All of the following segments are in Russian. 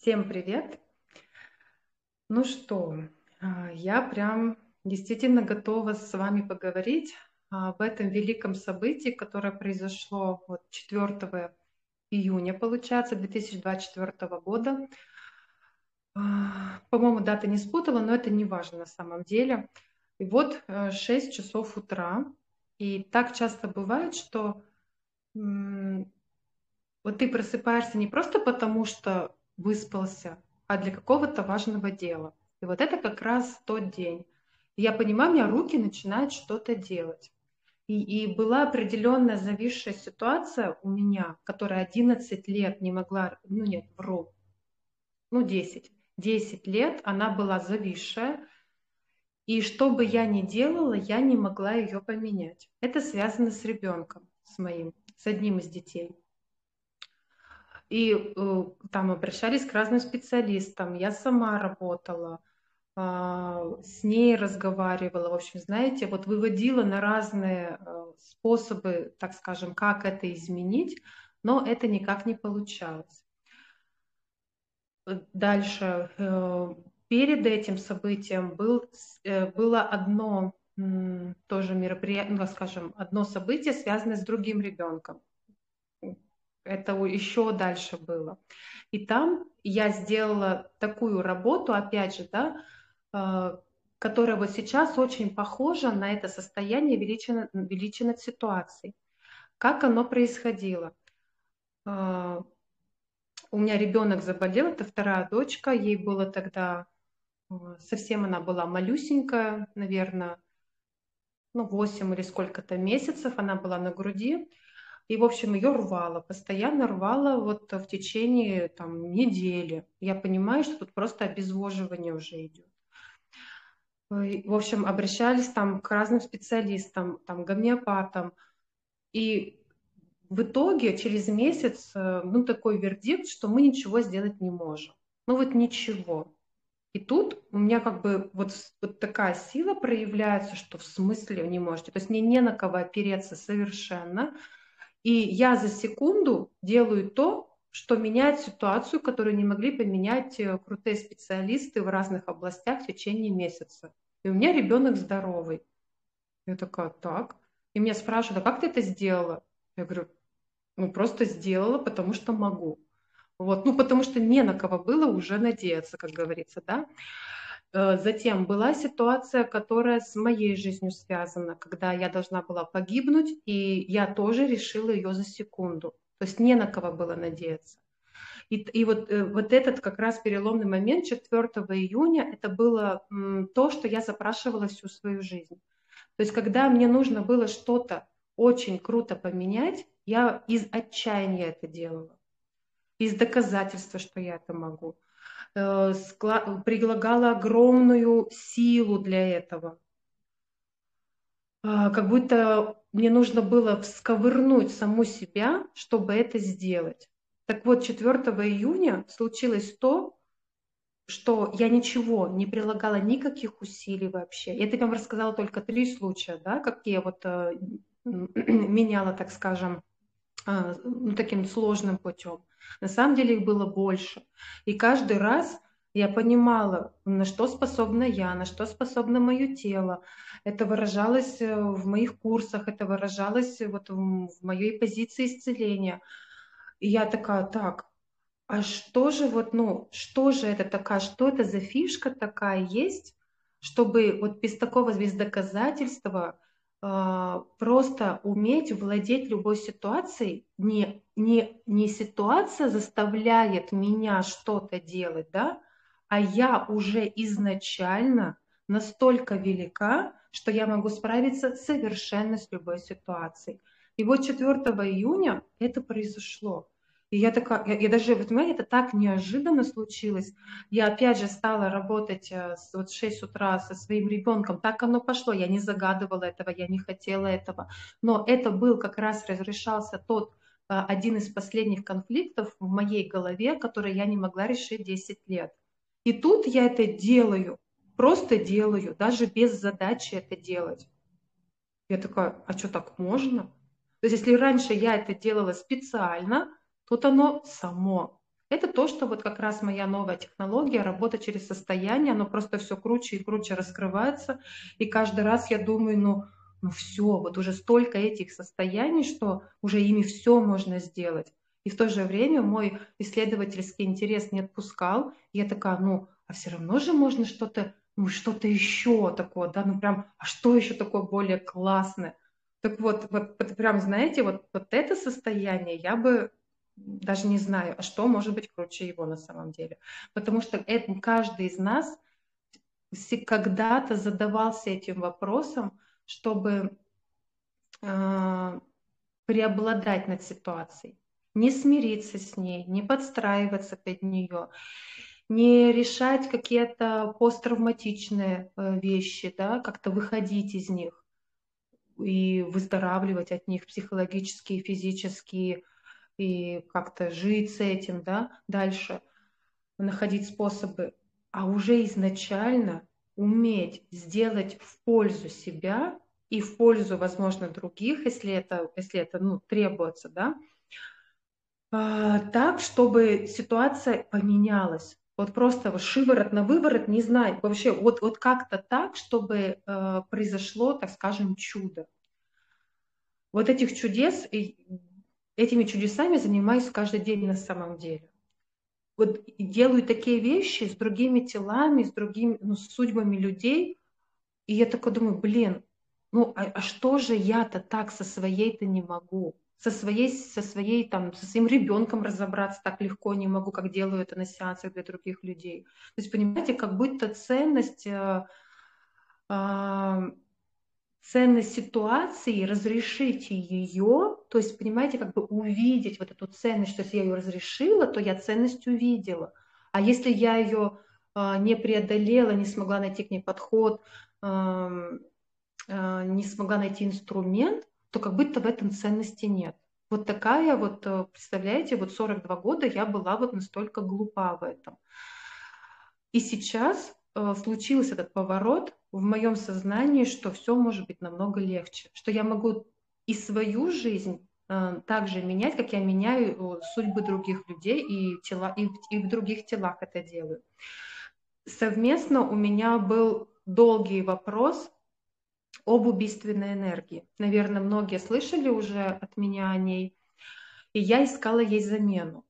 Всем привет! Ну что, я прям действительно готова с вами поговорить об этом великом событии, которое произошло вот 4 июня, получается, 2024 года. По-моему, дата не спутала, но это не важно на самом деле. И вот 6 часов утра, и так часто бывает, что вот ты просыпаешься не просто потому, что выспался, а для какого-то важного дела. И вот это как раз тот день. И я понимаю, у меня руки начинают что-то делать. И была определенная зависшая ситуация у меня, которая 11 лет не могла, ну нет, вру, ну 10. 10 лет она была зависшая, и что бы я ни делала, я не могла ее поменять. Это связано с ребенком, с моим, с одним из детей. И, там обращались к разным специалистам. Я сама работала, с ней разговаривала. В общем, знаете, вот выводила на разные, способы, так скажем, как это изменить, но это никак не получалось. Дальше, перед этим событием было одно, тоже мероприятие, ну, так скажем, одно событие, связанное с другим ребенком. Это еще дальше было. И там я сделала такую работу, опять же, да, которая вот сейчас очень похожа на это состояние величия над ситуацией. Как оно происходило? А, У меня ребенок заболел, это вторая дочка, ей было тогда, совсем она была малюсенькая, наверное, ну, 8 или сколько-то месяцев, она была на груди. И, в общем, ее рвало, постоянно рвало вот в течение там недели. Я понимаю, что тут просто обезвоживание уже идет. В общем, обращались там к разным специалистам, там, гомеопатам. И в итоге через месяц, ну, такой вердикт, что мы ничего сделать не можем. Ну, вот ничего. И тут у меня как бы вот такая сила проявляется, что в смысле не можете. То есть мне не на кого опереться совершенно. И я за секунду делаю то, что меняет ситуацию, которую не могли поменять крутые специалисты в разных областях в течение месяца. И у меня ребенок здоровый. Я такая, так. И меня спрашивают, а как ты это сделала? Я говорю, ну просто сделала, потому что могу. Вот, ну потому что не на кого было уже надеяться, как говорится, да. Затем была ситуация, которая с моей жизнью связана, когда я должна была погибнуть, и я тоже решила ее за секунду. То есть не на кого было надеяться. И вот этот как раз переломный момент 4 июня, это было то, что я запрашивала всю свою жизнь. То есть когда мне нужно было что-то очень круто поменять, я из отчаяния это делала, из доказательства, что я это могу. Прилагала огромную силу для этого. Как будто мне нужно было всковырнуть саму себя, чтобы это сделать. Так вот, 4 июня случилось то, что я ничего не прилагала, никаких усилий вообще. Я тебе вам рассказала только 3 случая, да, как я вот меняла, так скажем, ну, таким сложным путем. На самом деле их было больше. И каждый раз я понимала, на что способна я, на что способно мое тело. Это выражалось в моих курсах, это выражалось вот в моей позиции исцеления. И я такая, так, а что же вот, ну, что же это такая, что это за фишка такая есть, чтобы вот без такого, без доказательства просто уметь владеть любой ситуацией. Не ситуация заставляет меня что-то делать, да, а я уже изначально настолько велика, что я могу справиться совершенно с любой ситуацией. И вот 4 июня это произошло. И я такая, я даже, вы понимаете, это так неожиданно случилось. Я опять же стала работать вот в 6 утра со своим ребенком. Так оно пошло. Я не загадывала этого, я не хотела этого. Но это был как раз разрешался тот один из последних конфликтов в моей голове, который я не могла решить 10 лет. И тут я это делаю, просто делаю, даже без задачи это делать. Я такая, а что так можно? То есть если раньше я это делала специально, тут оно само. Это то, что вот как раз моя новая технология, работа через состояние, оно просто все круче и круче раскрывается. И каждый раз я думаю, ну все, вот уже столько этих состояний, что уже ими все можно сделать. И в то же время мой исследовательский интерес не отпускал. И я такая, ну, а все равно же можно что-то, ну, что-то еще такое, да, ну прям, а что еще такое более классное? Так вот прям, знаете, вот это состояние я бы даже не знаю, а что может быть круче его на самом деле. Потому что каждый из нас когда-то задавался этим вопросом, чтобы э, преобладать над ситуацией, не смириться с ней, не подстраиваться под нее, не решать какие-то посттравматичные вещи, да, как-то выходить из них и выздоравливать от них психологически и физически, и как-то жить с этим, да, дальше, находить способы, а уже изначально уметь сделать в пользу себя и в пользу, возможно, других, если это ну, требуется, да, так, чтобы ситуация поменялась. Вот просто вот шиворот на выворот, не знаю, вообще вот как-то так, чтобы произошло, так скажем, чудо. Вот этих чудес, и этими чудесами занимаюсь каждый день на самом деле. Вот делаю такие вещи с другими телами, с другими, ну, с судьбами людей, и я такой думаю, блин, ну а что же я-то так со своей-то не могу? Со своей там, со своим ребенком разобраться так легко не могу, как делаю это на сеансах для других людей. То есть, понимаете, как будто а, ценность ситуации, разрешите ее, то есть, понимаете, как бы увидеть вот эту ценность, что если я ее разрешила, то я ценность увидела. А если я ее не преодолела, не смогла найти к ней подход, не смогла найти инструмент, то как будто в этом ценности нет. Вот такая вот, представляете, вот 42 года я была вот настолько глупа в этом. И сейчас случился этот поворот в моем сознании, что все может быть намного легче, что я могу и свою жизнь также менять, как я меняю судьбы других людей и тела, и в других телах это делаю. Совместно у меня был долгий вопрос об убийственной энергии. Наверное, многие слышали уже от меня о ней. И я искала ей замену.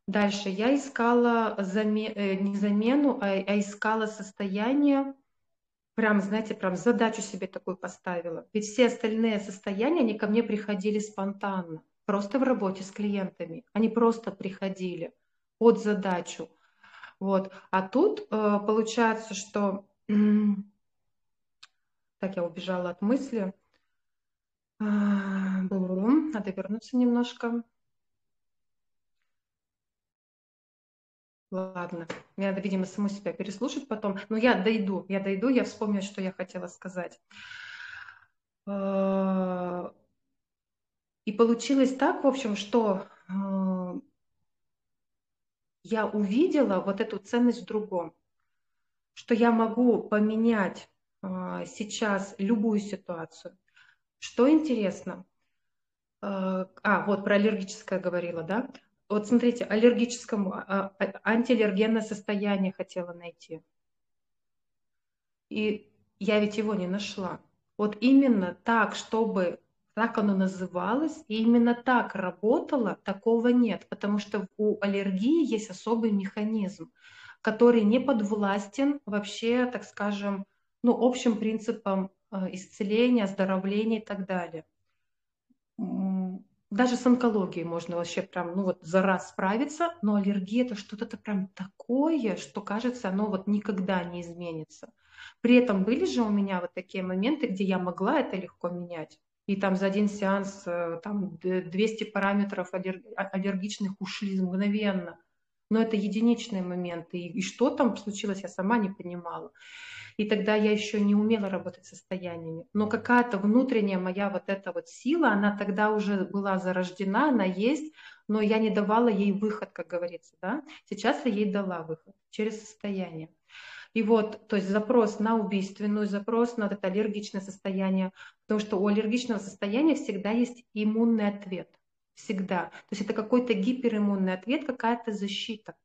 Дальше я искала не замену, а искала состояние, прям, знаете, прям задачу себе такую поставила. Ведь все остальные состояния, они ко мне приходили спонтанно, просто в работе с клиентами. Они просто приходили под задачу. Вот. А тут получается, что... Так, я убежала от мысли. Надо вернуться немножко. Ладно, мне надо, видимо, саму себя переслушать потом. Но я дойду, я вспомню, что я хотела сказать. И получилось так, в общем, что я увидела вот эту ценность в другом, что я могу поменять сейчас любую ситуацию. Что интересно, вот про аллергическое говорила, да? Вот смотрите, антиаллергенное состояние хотела найти. И я ведь его не нашла. Вот именно так, чтобы так оно называлось, и именно так работало, такого нет, потому что у аллергии есть особый механизм, который не подвластен вообще, так скажем, ну, общим принципам исцеления, оздоровления и так далее. Даже с онкологией можно вообще прям, ну вот за раз справиться, но аллергия это что-то прям такое, что кажется, оно вот никогда не изменится. При этом были же у меня вот такие моменты, где я могла это легко менять. И там за один сеанс там 200 параметров аллергичных ушли мгновенно. Но это единичные моменты. И что там случилось, я сама не понимала. И тогда я еще не умела работать с состояниями. Но какая-то внутренняя моя вот эта вот сила, она тогда уже была зарождена, она есть, но я не давала ей выход, как говорится, да. Сейчас я ей дала выход через состояние. И вот, то есть запрос на убийственную, запрос на вот это аллергичное состояние, потому что у аллергичного состояния всегда есть иммунный ответ. всегда. То есть это какой-то гипериммунный ответ, какая-то защита.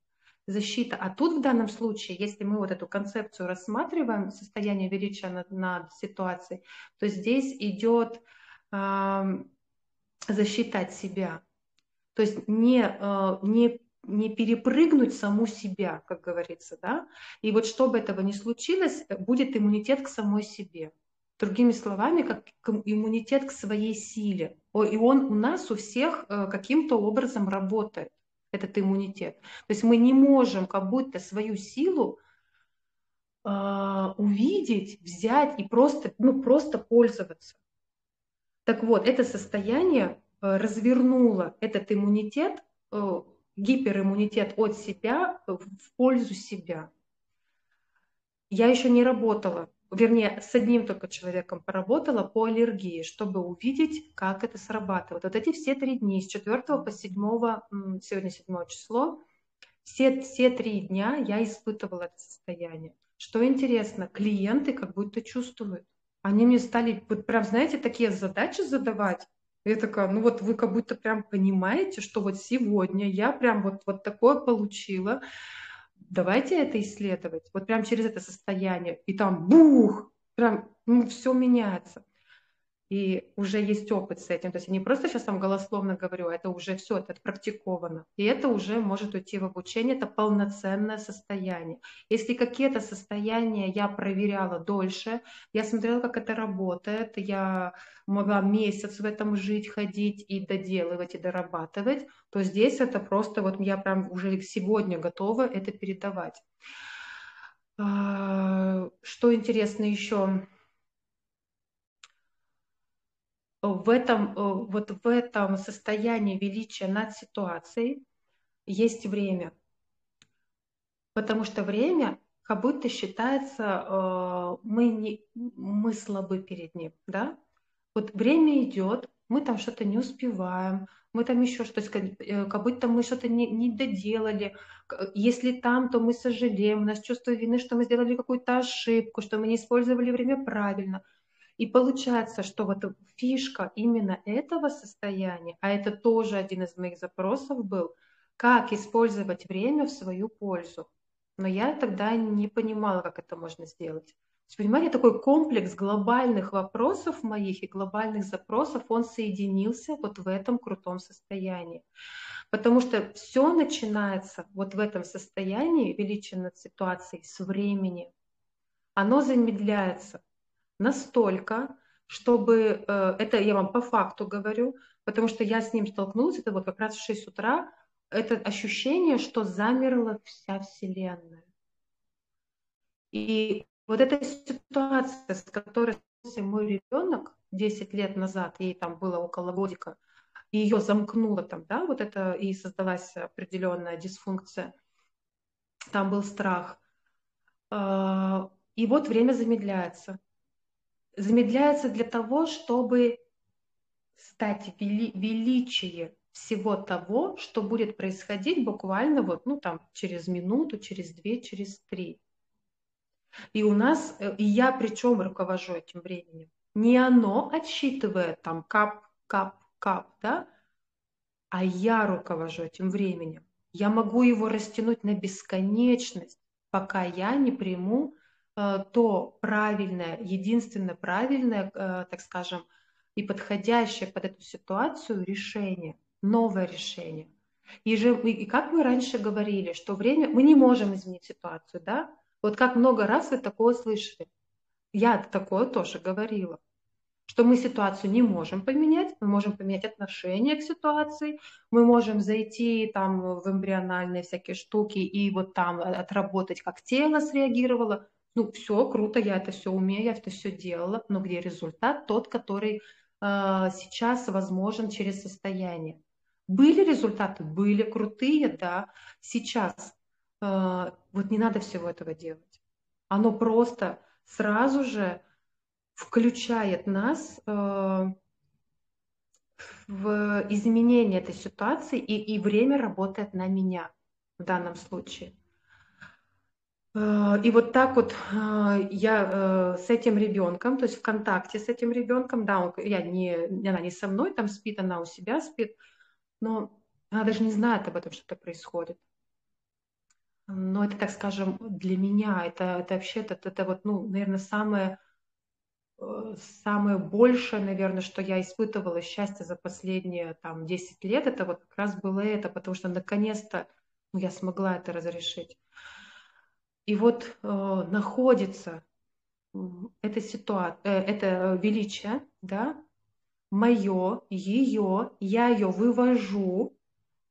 Защита. А тут в данном случае, если мы вот эту концепцию рассматриваем, состояние величия над ситуацией, то здесь идет защита от себя. То есть не перепрыгнуть саму себя, как говорится, да. И вот чтобы этого не случилось, будет иммунитет к самой себе. Другими словами, как иммунитет к своей силе. И он у нас у всех каким-то образом работает, этот иммунитет. То есть мы не можем как будто свою силу увидеть, взять и просто, ну, просто пользоваться. Так вот, это состояние развернуло этот иммунитет, гипериммунитет от себя в пользу себя. Я еще не работала, вернее, с одним только человеком поработала по аллергии, чтобы увидеть, как это срабатывает. Вот эти все 3 дня, с 4 по 7, сегодня 7 число, все 3 дня я испытывала это состояние. Что интересно, клиенты как будто чувствуют. Они мне стали, вот прям, знаете, такие задачи задавать. Я такая, ну вот вы как будто прям понимаете, что вот сегодня я прям вот такое получила. Давайте это исследовать. Вот прям через это состояние. И там бух! Прям, ну, все меняется. И уже есть опыт с этим. То есть я не просто сейчас там голословно говорю, а это уже все, это практиковано. И это уже может уйти в обучение, это полноценное состояние. Если какие-то состояния я проверяла дольше, я смотрела, как это работает, я могла месяц в этом жить, ходить и доделывать, и дорабатывать, то здесь это просто, вот я прям уже сегодня готова это передавать. Что интересно еще? Вот в этом состоянии величия над ситуацией есть время. Потому что время как будто считается, мы слабы перед ним. Да? Вот время идет, мы там что-то не успеваем, мы там еще что-то, как будто мы что-то не доделали. Если там, то мы сожалеем, у нас чувство вины, что мы сделали какую-то ошибку, что мы не использовали время правильно. И получается, что вот фишка именно этого состояния, а это тоже один из моих запросов был, как использовать время в свою пользу. Но я тогда не понимала, как это можно сделать. То есть, понимаете, такой комплекс глобальных вопросов моих и глобальных запросов, он соединился вот в этом крутом состоянии. Потому что все начинается вот в этом состоянии, величия над ситуацией, с времени. Оно замедляется настолько, чтобы, это я вам по факту говорю, потому что я с ним столкнулась, это вот как раз в 6 утра, это ощущение, что замерла вся Вселенная. И вот эта ситуация, с которой столкнулся мой ребенок 10 лет назад, ей там было около годика, и ее замкнуло там, да, вот это, и создалась определенная дисфункция, там был страх. И вот время замедляется. Замедляется для того, чтобы стать величие всего того, что будет происходить буквально вот, ну там, через минуту, через 2, через 3. И у нас, и я причем руковожу этим временем. Не оно отсчитывает там кап, кап, кап, да, а я руковожу этим временем. Я могу его растянуть на бесконечность, пока я не приму то правильное, единственное правильное, так скажем, и подходящее под эту ситуацию решение, новое решение. И как мы раньше говорили, что время, мы не можем изменить ситуацию, да? Вот как много раз вы такое слышали. Я такое тоже говорила, что мы ситуацию не можем поменять, мы можем поменять отношение к ситуации, мы можем зайти там в эмбриональные всякие штуки и вот там отработать, как тело среагировало. Ну, все круто, я это все умею, я это все делала, но где результат? Тот, который сейчас возможен через состояние. Были результаты? Были крутые, да. Сейчас вот не надо всего этого делать. Оно просто сразу же включает нас в изменение этой ситуации, и время работает на меня в данном случае. И вот так вот я с этим ребенком, то есть в контакте с этим ребенком, да, она не со мной там спит, она у себя спит, но она даже не знает об этом, что это происходит. Но это, так скажем, для меня, это вообще, это вот, ну, наверное, самое большее, наверное, что я испытывала счастье за последние там 10 лет, это вот как раз было это, потому что наконец-то, ну, я смогла это разрешить. И вот находится эта ситуация, это величие, да, мое, ее, я ее вывожу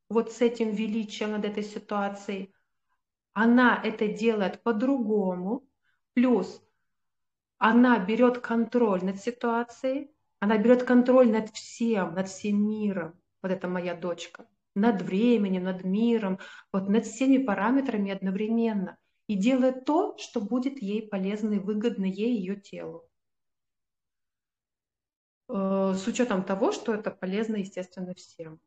вот с этим величием над этой ситуацией, она это делает по-другому, плюс она берет контроль над ситуацией, она берет контроль над всем миром. Вот это моя дочка. Над временем, над миром, вот над всеми параметрами одновременно. И делает то, что будет ей полезно и выгодно ей и ее телу. С учетом того, что это полезно, естественно, всем.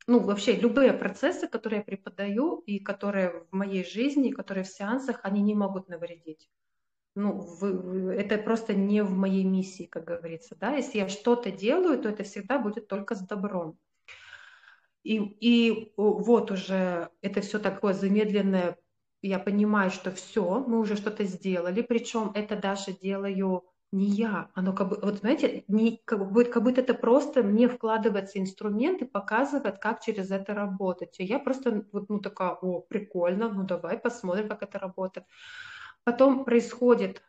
Ну, вообще, любые процессы, которые я преподаю и которые в моей жизни, и которые в сеансах, они не могут навредить. Ну, это просто не в моей миссии, как говорится, да. Если я что-то делаю, то это всегда будет только с добром. И вот уже это все такое замедленное, я понимаю, что все, мы уже что-то сделали, причем это даже делаю не я, оно как бы, вот знаете, не, как будто это просто мне вкладывается инструмент и показывает, как через это работать. И я просто вот, ну, такая, о, прикольно, ну давай посмотрим, как это работает. Потом происходит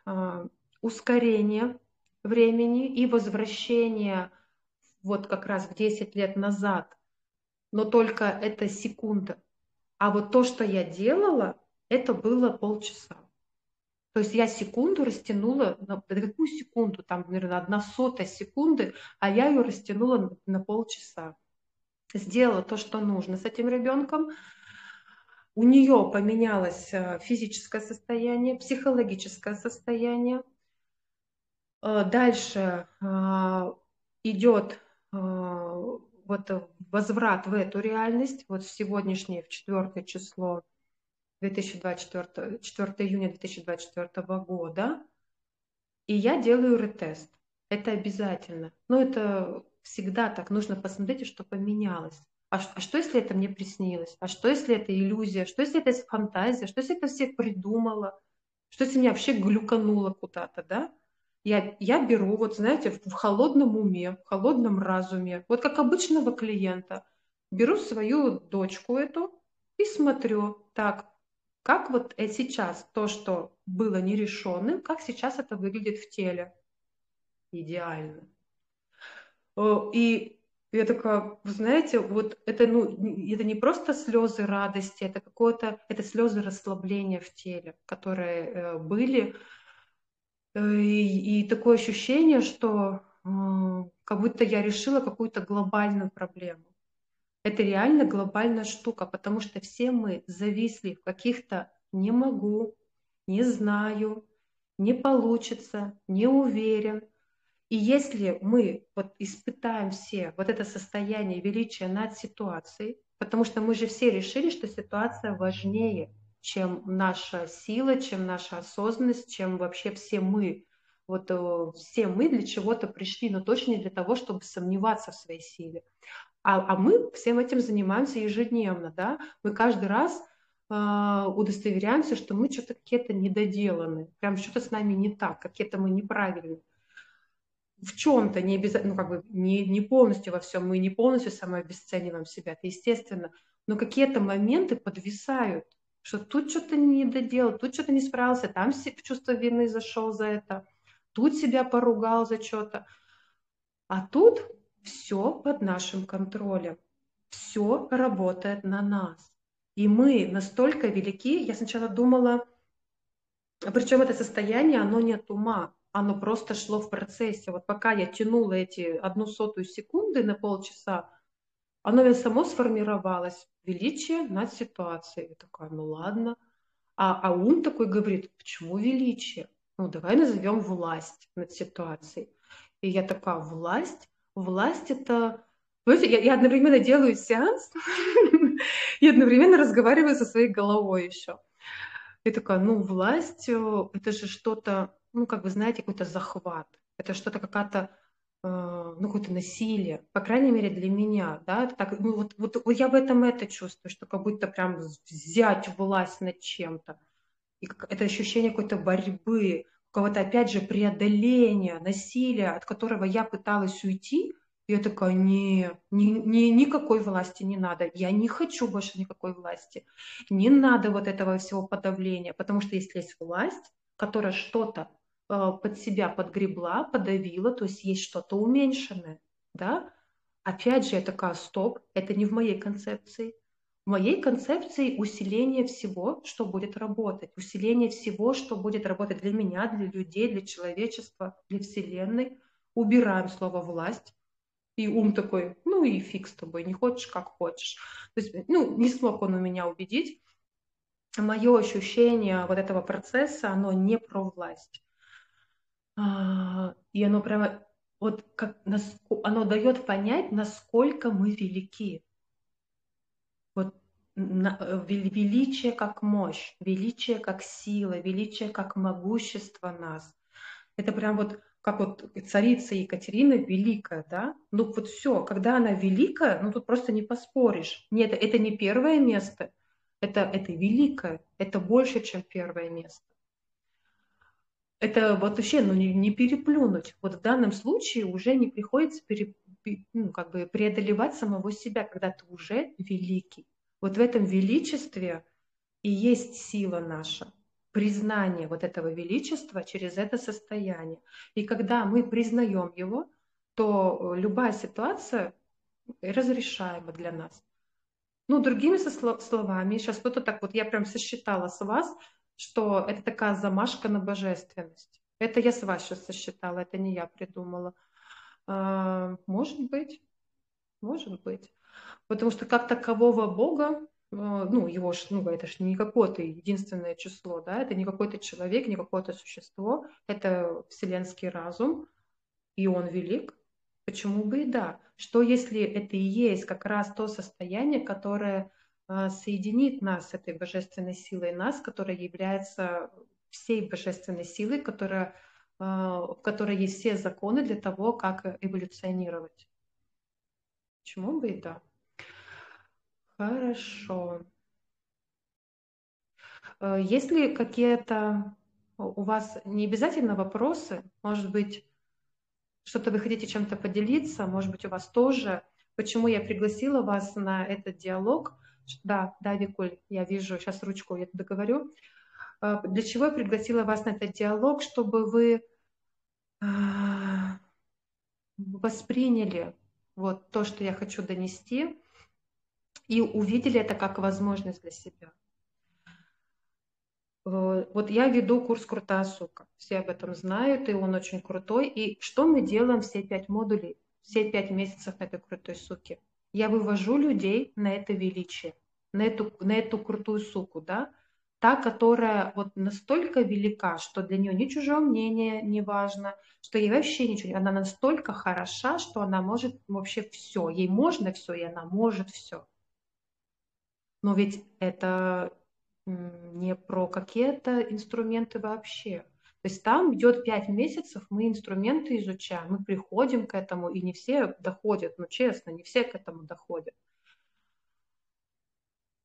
ускорение времени и возвращение вот как раз в 10 лет назад, но только это секунда. А вот то, что я делала, это было полчаса. То есть я секунду растянула, да какую секунду, там, наверное, 1/100 секунды, а я ее растянула на полчаса. Сделала то, что нужно с этим ребенком. У нее поменялось физическое состояние, психологическое состояние. Дальше идет вот возврат в эту реальность, вот в сегодняшнее, в 4 число 2024, 4 июня 2024 года, и я делаю ретест. Это обязательно. Но это всегда так. Нужно посмотреть, что поменялось. А что, если это мне приснилось? А что, если это иллюзия? Что, если это фантазия? Что, если это все придумала? Что, если меня вообще глюкануло куда-то, да? Я беру, вот знаете, в холодном уме, в холодном разуме, вот как обычного клиента, беру свою дочку эту и смотрю, так, как вот сейчас то, что было нерешенным, как сейчас это выглядит в теле. Идеально. И я такая, вы знаете, вот это, ну, это не просто слезы радости, это какое-то, это слезы расслабления в теле, которые были. И такое ощущение, что как будто я решила какую-то глобальную проблему. Это реально глобальная штука, потому что все мы зависли в каких-то «не могу», «не знаю», «не получится», «не уверен». И если мы вот испытаем все вот это состояние величия над ситуацией, потому что мы же все решили, что ситуация важнее, чем наша сила, чем наша осознанность, чем вообще все мы. Вот все мы для чего-то пришли, но точно не для того, чтобы сомневаться в своей силе. А мы всем этим занимаемся ежедневно, да? Мы каждый раз удостоверяемся, что мы что-то какие-то недоделаны, прям что-то с нами не так, какие-то мы неправильные. В чем-то, не обязательно, ну, как бы не полностью во всем, мы не полностью самообесцениваем себя, это естественно, но какие-то моменты подвисают, что тут что-то не доделал, тут что-то не справился, там в чувство вины зашел за это, тут себя поругал за что-то. А тут все под нашим контролем, все работает на нас. И мы настолько велики, я сначала думала, причем это состояние, оно не от ума, оно просто шло в процессе. Вот пока я тянула эти 1/100 секунды на полчаса, оно ведь само сформировалось. Величие над ситуацией. Я такая, ну ладно. А ум такой говорит, почему величие? Ну давай назовем власть над ситуацией. И я такая, власть? Власть это... Знаете, я одновременно делаю сеанс и одновременно разговариваю со своей головой еще. Я такая, ну, власть, это же что-то, ну, как вы знаете, какой-то захват. Это что-то какая-то ну, какое-то насилие, по крайней мере, для меня, да, это так, ну, вот я в этом это чувствую, что как будто прям взять власть над чем-то. И это ощущение какой-то борьбы, какого-то, опять же, преодоления, насилия, от которого я пыталась уйти. И я такая, никакой власти не надо. Я не хочу больше никакой власти. Не надо вот этого всего подавления. Потому что если есть власть, которая что-то под себя подгребла, подавила, то есть есть что-то уменьшенное, да, опять же, я такая, стоп, это не в моей концепции. В моей концепции усиление всего, что будет работать. Усиление всего, что будет работать для меня, для людей, для человечества, для Вселенной. Убираем слово «власть». И ум такой, ну и фиг с тобой, не хочешь, как хочешь. То есть, ну, не смог он у меня убедить. Мое ощущение вот этого процесса, оно не про власть. И оно прямо, вот как, оно дает понять, насколько мы велики. Вот величие как мощь, величие как сила, величие как могущество нас. Это прям вот как вот царица Екатерина великая, да? Ну вот все, когда она великая, ну тут просто не поспоришь. Нет, это не первое место, это великое, это больше, чем первое место. Это вот вообще, ну, не переплюнуть. Вот в данном случае уже не приходится ну, как бы преодолевать самого себя, когда ты уже великий. Вот в этом величестве и есть сила наша. Признание вот этого величества через это состояние. И когда мы признаем его, то любая ситуация разрешаема для нас. Ну, другими словами, сейчас кто-то так вот, я прям сосчитала с вас, что это такая замашка на божественность. Это я с вас сейчас сосчитала, это не я придумала. Может быть, может быть. Потому что как такового Бога, ну, его ж, ну, это же не какое-то единственное число, да, это не какой-то человек, не какое-то существо, это вселенский разум, и он велик. Почему бы и да? Что если это и есть как раз то состояние, которое соединит нас с этой божественной силой нас, которая является всей божественной силой, в которой есть все законы для того, как эволюционировать. Почему бы и да? Хорошо. Есть ли какие-то у вас не обязательно вопросы, может быть, что-то вы хотите чем-то поделиться, может быть, у вас тоже. Почему я пригласила вас на этот диалог? Да, да, Викуль, я вижу, сейчас ручку я договорю. Для чего я пригласила вас на этот диалог? Чтобы вы восприняли вот то, что я хочу донести, и увидели это как возможность для себя. Вот я веду курс «Крутая сука». Все об этом знают, и он очень крутой. И что мы делаем все 5 модулей, все 5 месяцев на этой крутой суке? Я вывожу людей на это величие, на эту крутую суку, да? Та, которая вот настолько велика, что для нее ни чужое мнение не важно, что ей вообще ничего не... Она настолько хороша, что она может вообще все. Ей можно все, и она может все. Но ведь это не про какие-то инструменты вообще. То есть там идет 5 месяцев, мы инструменты изучаем, мы приходим к этому, и не все доходят, ну честно, не все к этому доходят.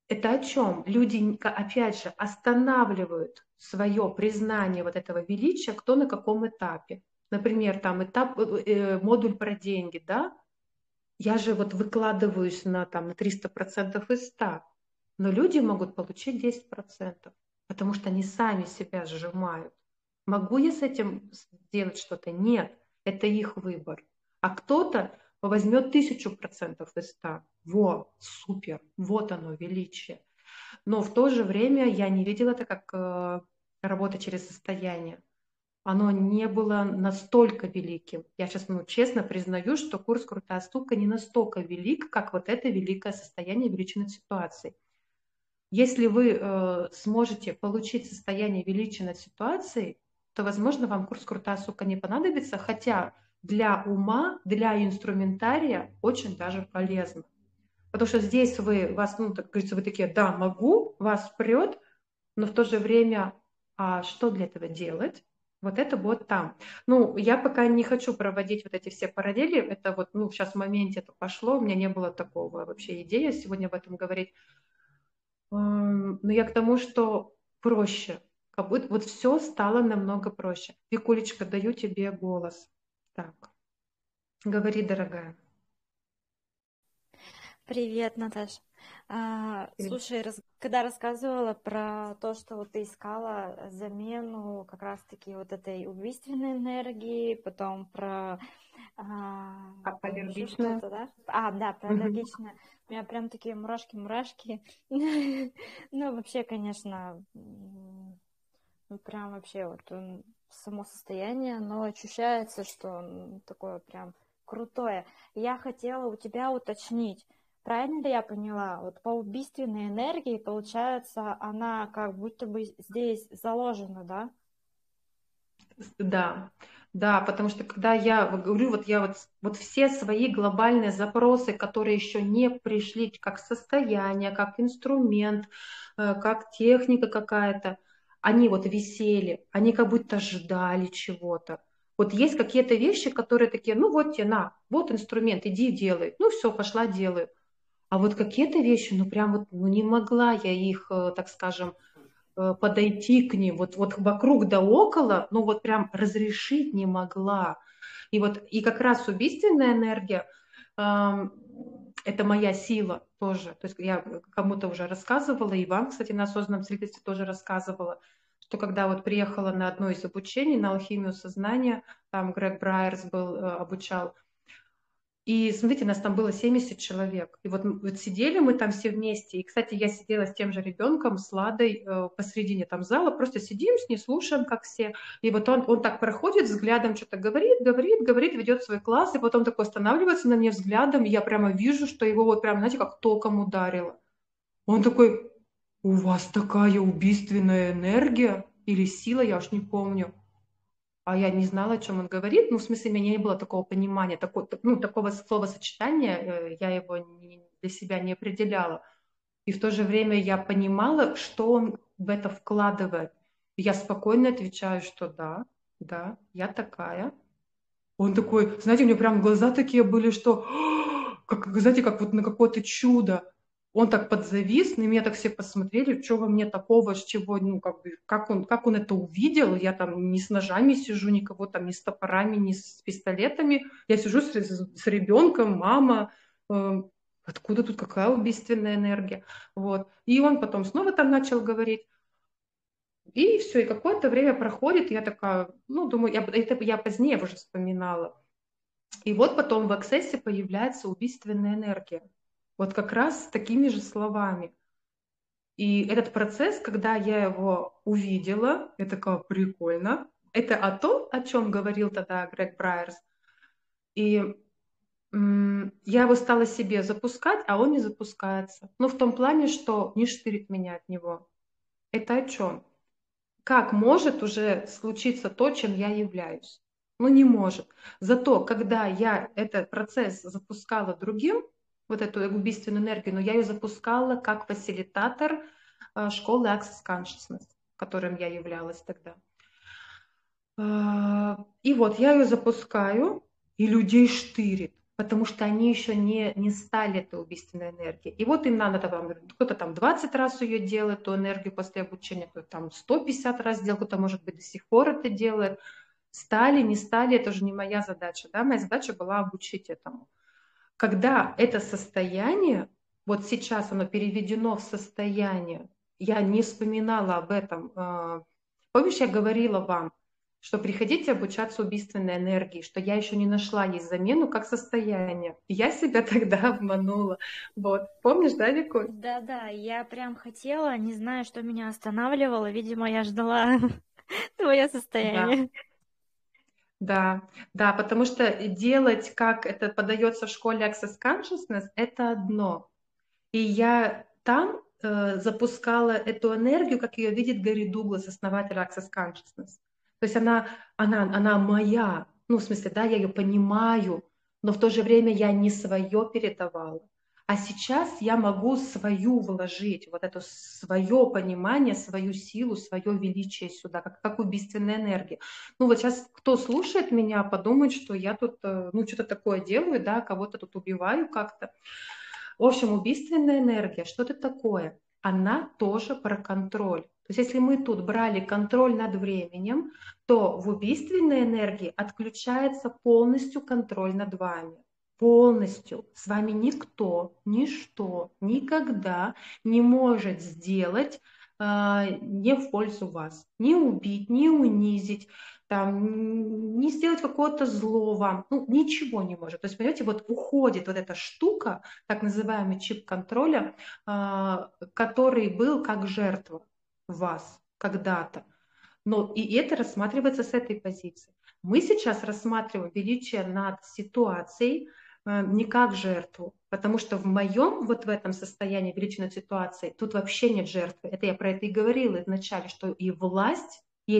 Это о чем? Люди, опять же, останавливают свое признание вот этого величия, кто на каком этапе. Например, там модуль про деньги, да? Я же вот выкладываюсь на 300% из 100. Но люди могут получить 10%, потому что они сами себя сжимают. Могу я с этим сделать что-то? Нет, это их выбор. А кто-то возьмет 1000% из 100. Во, супер, вот оно, величие. Но в то же время я не видела это как работа через состояние. Оно не было настолько великим. Я сейчас, честно признаю, что курс «Крутая сука» не настолько велик, как вот это великое состояние величины ситуации. Если вы сможете получить состояние величия над ситуацией, то, возможно, вам курс «Крутая сука» не понадобится, хотя для ума, для инструментария очень даже полезно. Потому что здесь так говорится, вы такие, да, могу, вас прет, но в то же время, а что для этого делать? Вот это вот там. Ну, я пока не хочу проводить вот эти все параллели. Это вот, ну, сейчас в моменте это пошло. У меня не было такого вообще идеи сегодня об этом говорить. Но я к тому, что проще. Как будто вот все стало намного проще. Викулечка, даю тебе голос. Так, говори, дорогая. Привет, Наташ. Слушай, когда рассказывала про то, что вот ты искала замену как раз-таки вот этой убийственной энергии, потом про еще Аллергичная? что-то, да? Да, про Мгм. аллергичное. У меня прям такие мурашки-мурашки. Ну, вообще, конечно, ну, прям вообще вот само состояние, оно ощущается, что такое прям крутое. Я хотела у тебя уточнить, правильно ли я поняла? Вот по убийственной энергии, получается, она как будто бы здесь заложена, да? Да, да, потому что когда я говорю, вот я вот все свои глобальные запросы, которые еще не пришли как состояние, как инструмент, как техника какая-то, они вот висели, они как будто ждали чего-то. Вот есть какие-то вещи, которые такие, ну вот тебе на, вот инструмент, иди делай. Ну все, пошла делаю. А вот какие-то вещи, ну прям вот, ну не могла я их, так скажем, подойти к ним, вот вокруг да около, ну вот прям разрешить не могла. И вот и как раз убийственная энергия, это моя сила тоже. То есть я кому-то уже рассказывала, и вам, кстати, на осознанном целительстве тоже рассказывала, что когда вот приехала на одно из обучений, на алхимию сознания, там Грег Брайерс был, обучал, и смотрите, нас там было 70 человек. И вот сидели мы там все вместе. И, кстати, я сидела с тем же ребенком, с Ладой, посередине там зала, просто сидим с ней, слушаем, как все. И вот он так проходит взглядом, что-то говорит, ведет свой класс, и потом такой останавливается на мне взглядом, и я прямо вижу, что его вот прям, знаете, как током ударило. Он такой, у вас такая убийственная энергия или сила, я уж не помню. А я не знала, о чем он говорит. Ну, в смысле, у меня не было такого понимания, ну, такого словосочетания, я его для себя не определяла. И в то же время я понимала, что он в это вкладывает. И я спокойно отвечаю, что да, да, я такая. Он такой, знаете, у него прям глаза такие были, что, как, знаете, как вот на какое-то чудо. Он так подзавис, на меня так все посмотрели, что во мне такого, с чего, ну, как бы, как он это увидел. Я там не с ножами сижу, никого там, ни с топорами, ни с пистолетами. Я сижу с ребенком, мама, э, откуда тут какая убийственная энергия. Вот. И он потом снова там начал говорить. И все, и какое-то время проходит, я такая, ну, думаю, это я позднее уже вспоминала. И вот потом в Аксессе появляется убийственная энергия. Вот как раз с такими же словами. И этот процесс, когда я его увидела, я такая, прикольно. Это том, о чем говорил тогда Грег Брайерс. И я его стала себе запускать, а он не запускается. Ну, в том плане, что не штырит меня от него. Это о чем? Как может уже случиться то, чем я являюсь? Ну, не может. Зато, когда я этот процесс запускала другим, вот эту убийственную энергию, но я ее запускала как фасилитатор школы Access Consciousness, которым я являлась тогда. И вот я ее запускаю, и людей штырит, потому что они еще не стали этой убийственной энергией. И вот им надо, там, кто-то там 20 раз ее делает, эту энергию после обучения, кто-то там 150 раз делал, кто-то, может быть, до сих пор это делает. Стали, не стали, это же не моя задача. Да? Моя задача была обучить этому. Когда это состояние, вот сейчас оно переведено в состояние, я не вспоминала об этом. Помнишь, я говорила вам, что приходите обучаться убийственной энергии, что я еще не нашла ей замену как состояние. И я себя тогда обманула. Вот. Помнишь, да, Викуль? Да-да, я прям хотела, не знаю, что меня останавливало. Видимо, я ждала твое Да. состояние. Да, да, потому что делать, как это подается в школе Access Consciousness, это одно. И я там запускала эту энергию, как ее видит Гэри Дуглас, основатель Access Consciousness. То есть она моя, ну, в смысле, да, я ее понимаю, но в то же время я не свое передавала, А сейчас я могу свою вложить, вот это свое понимание, свою силу, свое величие сюда, как убийственная энергия. Ну вот сейчас кто слушает меня, подумает, что я тут, ну что-то такое делаю, да, кого-то тут убиваю как-то. В общем, убийственная энергия, что это такое? Она тоже про контроль. То есть если мы тут брали контроль над временем, то в убийственной энергии отключается полностью контроль над вами. Полностью. С вами никто, ничто, никогда не может сделать не в пользу вас. Не убить, не унизить, там, не сделать какого-то зло вам. Ну, ничего не может. То есть, понимаете, вот уходит вот эта штука, так называемый чип контроля, который был как жертва вас когда-то. Но и это рассматривается с этой позиции. Мы сейчас рассматриваем величие над ситуацией не как жертву, потому что в моем вот в этом состоянии величия над ситуацией тут вообще нет жертвы. Это я про это и говорила вначале, что и власть, и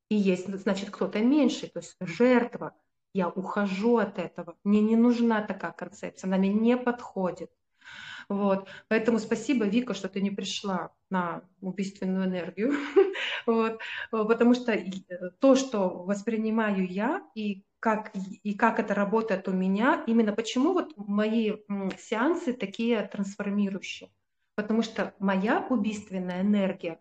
есть, значит, кто-то меньший, то есть жертва. Я ухожу от этого. Мне не нужна такая концепция, она мне не подходит. Вот. Поэтому спасибо, Вика, что ты не пришла на убийственную энергию. Вот. Потому что то, что воспринимаю я, и как это работает у меня, именно почему вот мои сеансы такие трансформирующие. Потому что моя убийственная энергия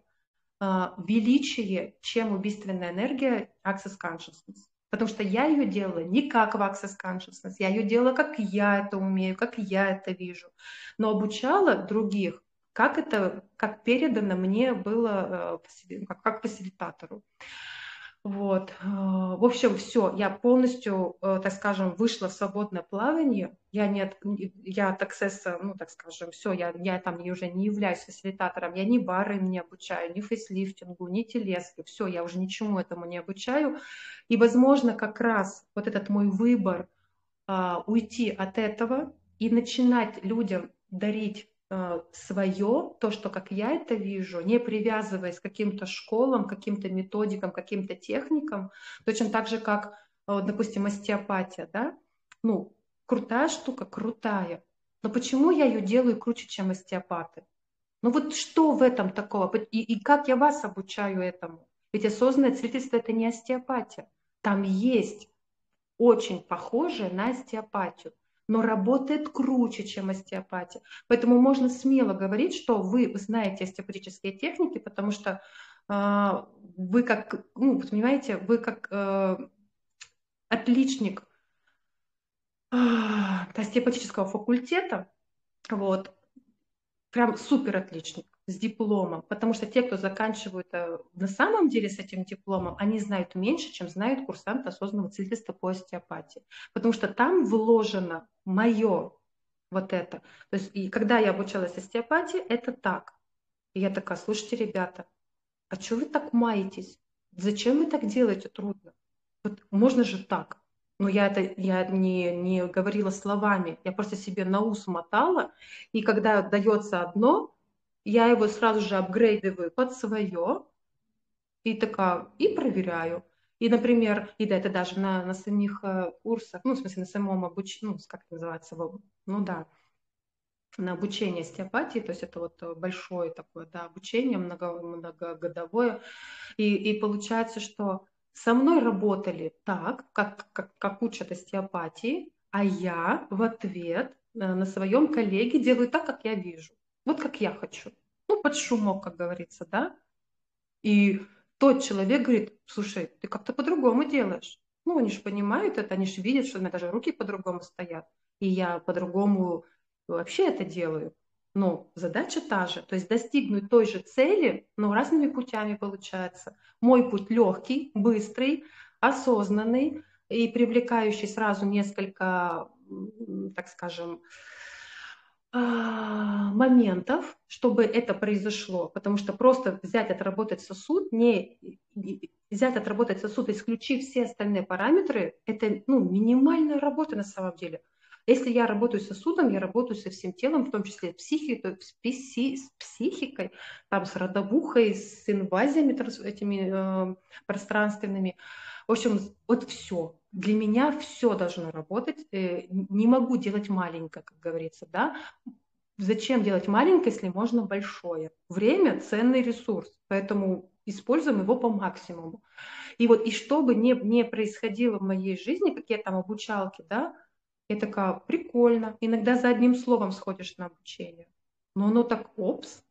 величие, чем убийственная энергия Access Consciousness. Потому что я ее делала не как в Access Consciousness, я ее делала, как я это умею, как я это вижу. Но обучала других, как передано мне было как фасилитатору. Вот. В общем, все, я полностью, так скажем, вышла в свободное плавание. Я от Access, ну, так скажем, все, я там уже не являюсь фасилитатором, я ни бары не обучаю, ни фейслифтингу, ни телеске, все, я уже ничему этому не обучаю. И, возможно, как раз вот этот мой выбор уйти от этого и начинать людям дарить свое, то, что как я это вижу, не привязываясь к каким-то школам, каким-то методикам, каким-то техникам, точно так же, как, допустим, остеопатия, да, ну, крутая штука, крутая, но почему я ее делаю круче, чем остеопаты? Ну вот что в этом такого? И как я вас обучаю этому? Ведь осознанное целительство – это не остеопатия. Там есть очень похожее на остеопатию, но работает круче, чем остеопатия. Поэтому можно смело говорить, что вы знаете остеопатические техники, потому что вы как, ну, понимаете, вы как отличник остеопатического факультета, вот, прям супер отличник с дипломом, потому что те, кто заканчивают на самом деле с этим дипломом, они знают меньше, чем знают курсанты осознанного целительства по остеопатии, потому что там вложено мое вот это. То есть, и когда я обучалась остеопатии, это так. И я такая, слушайте, ребята, а что вы так маетесь? Зачем вы так делаете трудно? Вот можно же так. Но я не говорила словами, я просто себе на ус мотала, и когда дается одно, я его сразу же апгрейдиваю под свое, и такая, и проверяю. И, например, и да, это даже на самих курсах, ну, в смысле, на самом обучении, ну, как это называется, ну да, на обучение остеопатии, то есть это вот большое такое, да, обучение многогодовое. И получается, что со мной работали так, как учат остеопатии, а я в ответ на своем коллеге делаю так, как я вижу. Вот как я хочу. Ну, под шумок, как говорится, да. И тот человек говорит, слушай, ты как-то по-другому делаешь. Ну, они же понимают это, они же видят, что у меня даже руки по-другому стоят. И я по-другому вообще это делаю. Но задача та же, то есть достигнуть той же цели, но разными путями получается. Мой путь легкий, быстрый, осознанный и привлекающий сразу несколько, так скажем, моментов, чтобы это произошло, потому что просто взять, отработать сосуд, взять, отработать сосуд, исключив все остальные параметры, это минимальная работа на самом деле. Если я работаю с сосудом, я работаю со всем телом, в том числе с психикой, там, с родовухой, с инвазиями этими пространственными. В общем, вот все. Для меня все должно работать. Не могу делать маленькое, как говорится, да. Зачем делать маленькое, если можно большое? Время– ценный ресурс, поэтому используем его по максимуму. И вот, и что бы не происходило в моей жизни, какие там обучалки, да, я такая, прикольно. Иногда за одним словом сходишь на обучение. Но оно так, опс.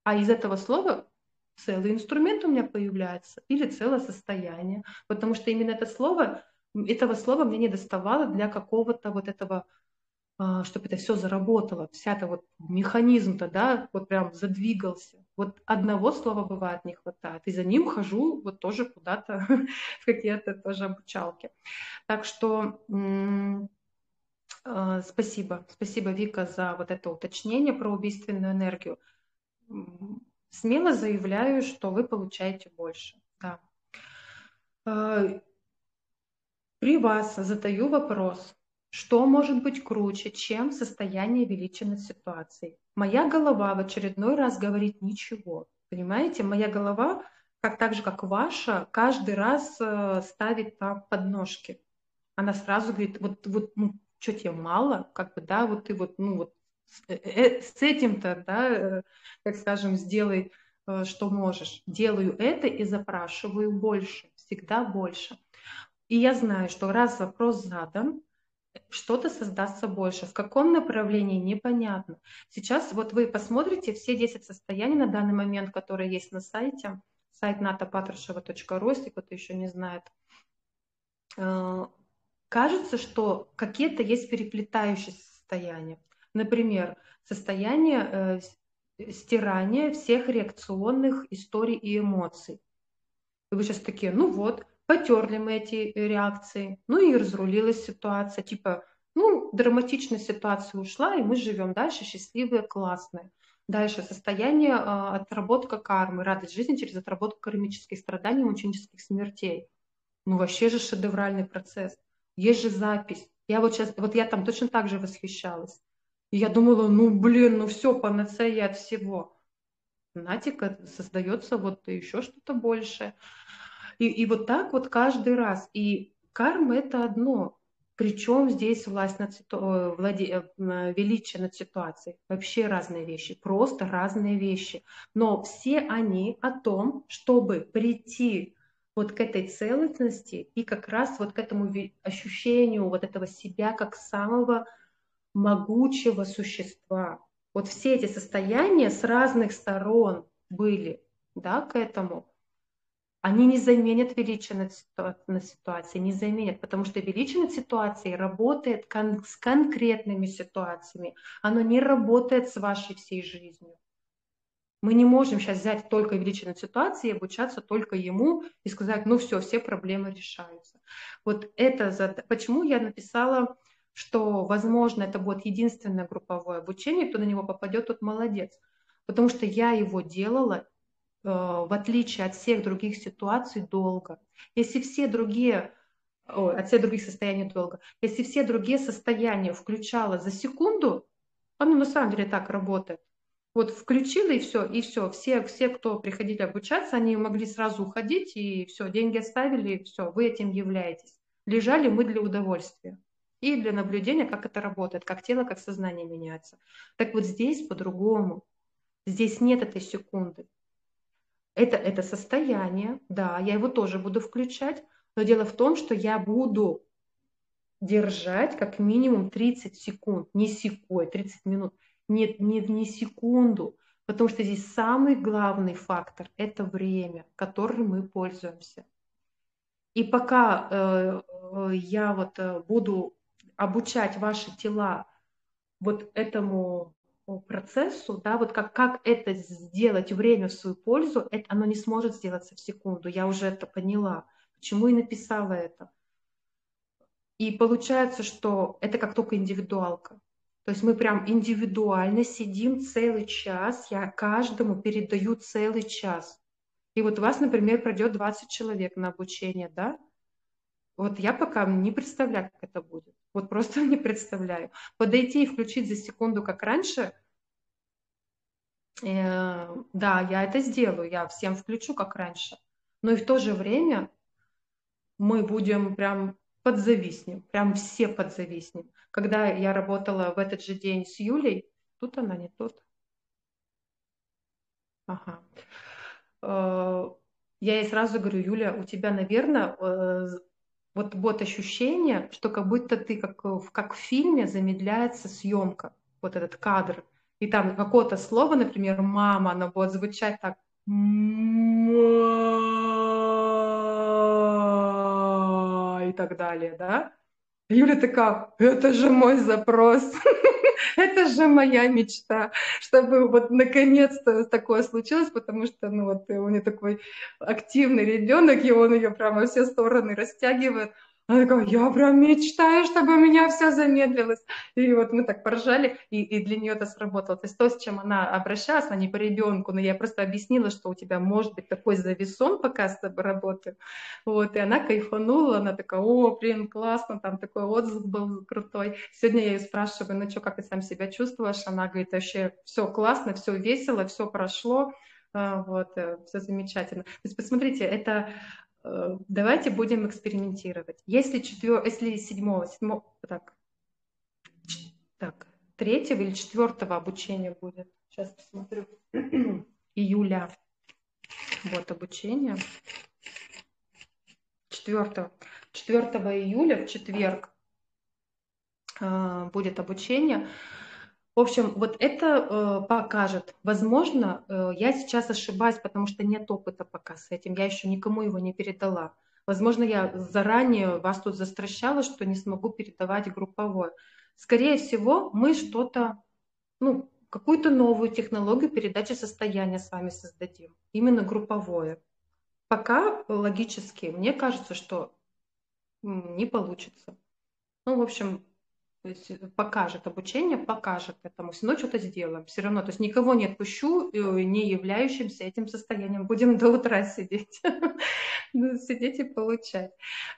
А из этого слова целый инструмент у меня появляется или целое состояние. Потому что именно этого слова мне не доставало для какого-то вот этого, чтобы это все заработало. Вся эта вот механизм-то, да, вот прям задвигался. Вот одного слова бывает не хватает. И за ним хожу вот тоже куда-то в какие-то тоже обучалки. Так что спасибо. Спасибо, Вика, за вот это уточнение про убийственную энергию. Смело заявляю, что вы получаете больше. Да. При вас задаю вопрос, что может быть круче, чем состояние величия над ситуацией? Моя голова в очередной раз говорит ничего. Понимаете, моя голова, так же, как ваша, каждый раз ставит там подножки. Она сразу говорит, ну, что тебе мало, как бы, да, вот ты вот, ну, вот с этим-то, да, так скажем, сделай, что можешь. Делаю это и запрашиваю больше, всегда больше. И я знаю, что раз вопрос задан, что-то создастся больше. В каком направлении, непонятно. Сейчас вот вы посмотрите все 10 состояний на данный момент, которые есть на сайте, сайт natapatrasheva.ru, если кто-то еще не знает. Кажется, что какие-то есть переплетающиеся состояния. Например, состояние стирания всех реакционных историй и эмоций. И вы сейчас такие, ну вот, потерли мы эти реакции, ну и разрулилась ситуация. Типа, ну, драматичная ситуация ушла, и мы живем дальше счастливые, классные. Дальше состояние отработка кармы, радость жизни через отработку кармических страданий, мученических смертей. Ну, вообще же шедевральный процесс. Есть же запись. Я вот сейчас, вот я там точно так же восхищалась. И я думала, ну, блин, ну все, панацея от всего. Натика создается вот еще что-то большее. И вот так вот каждый раз. И карма– это одно. Причем здесь власть над величие над ситуацией. Вообще разные вещи, просто разные вещи. Но все они о том, чтобы прийти вот к этой целостности и как раз вот к этому ощущению вот этого себя как самого могучего существа. Вот все эти состояния с разных сторон были, да, к этому. Они не заменят величие над ситуацией, не заменят, потому что величие над ситуацией работает с конкретными ситуациями. Оно не работает с вашей всей жизнью. Мы не можем сейчас взять только величие над ситуацией и обучаться только ему и сказать, ну все проблемы решаются. Вот это почему я написала, что, возможно, это будет единственное групповое обучение, кто на него попадет, тот молодец. Потому что я его делала в отличие от всех других ситуаций, долго. Если все другие, от всех других состояний долго, если все другие состояния включала за секунду, оно на самом деле так работает. Вот включила и все, и все. Все, кто приходили обучаться, они могли сразу уходить, и все, деньги оставили, и все, вы этим являетесь. Лежали мы для удовольствия и для наблюдения, как это работает, как тело, как сознание меняется. Так вот здесь по-другому. Здесь нет этой секунды. Это состояние, да, я его тоже буду включать, но дело в том, что я буду держать как минимум 30 секунд, не секунд, 30 минут, нет, не секунду, потому что здесь самый главный фактор– это время, которым мы пользуемся. И пока я вот буду обучать ваши тела вот этому процессу, да, вот как это сделать время в свою пользу, это оно не сможет сделаться в секунду. Я уже это поняла. Почему и написала это. И получается, что это как только индивидуалка. То есть мы прям индивидуально сидим целый час, я каждому передаю целый час. И вот у вас, например, пройдет 20 человек на обучение, да? Вот я пока не представляю, как это будет. Вот просто не представляю. Подойти и включить за секунду, как раньше, да, я это сделаю, я всем включу, как раньше. Но и в то же время мы будем прям подзависнем, прям все подзависнем. Когда я работала в этот же день с Юлей, тут она, не тут. Ага. Я ей сразу говорю: Юля, у тебя, наверное, вот ощущение, что как будто ты как в фильме замедляется съемка, вот этот кадр. И там какое-то слово, например, мама, оно будет звучать так. И так далее, да? Юля такая: это же мой запрос. Это же моя мечта, чтобы вот наконец-то такое случилось, потому что, ну вот, у нее такой активный ребенок, и он ее прямо во все стороны растягивает. Она такая: я прям мечтаю, чтобы у меня все замедлилось. И вот мы так поржали, и для нее это сработало. То есть то, с чем она обращалась, она не по ребенку, но я просто объяснила, что у тебя может быть такой зависон, пока с тобой работаю. Вот, и она кайфанула, она такая: о, блин, классно, там такой отзыв был крутой. Сегодня я ее спрашиваю: ну что, как ты сам себя чувствуешь? Она говорит: вообще все классно, все весело, все прошло, вот, все замечательно. То есть посмотрите, это давайте будем экспериментировать. Если 7-го, так, 3-го или 4-го обучения будет? Сейчас посмотрю. Июля. Вот обучение. 4 июля, в четверг, будет обучение. В общем, вот это покажет. Возможно, я сейчас ошибаюсь, потому что нет опыта пока с этим. Я еще никому его не передала. Возможно, я заранее вас тут застращала, что не смогу передавать групповое. Скорее всего, мы что-то, ну, какую-то новую технологию передачи состояния с вами создадим. Именно групповое. Пока логически, мне кажется, что не получится. Ну, в общем, то есть покажет обучение, покажет этому. Все равно что-то сделаем. Все равно, то есть никого не отпущу, не являющимся этим состоянием. Будем до утра сидеть. Сидеть и получать.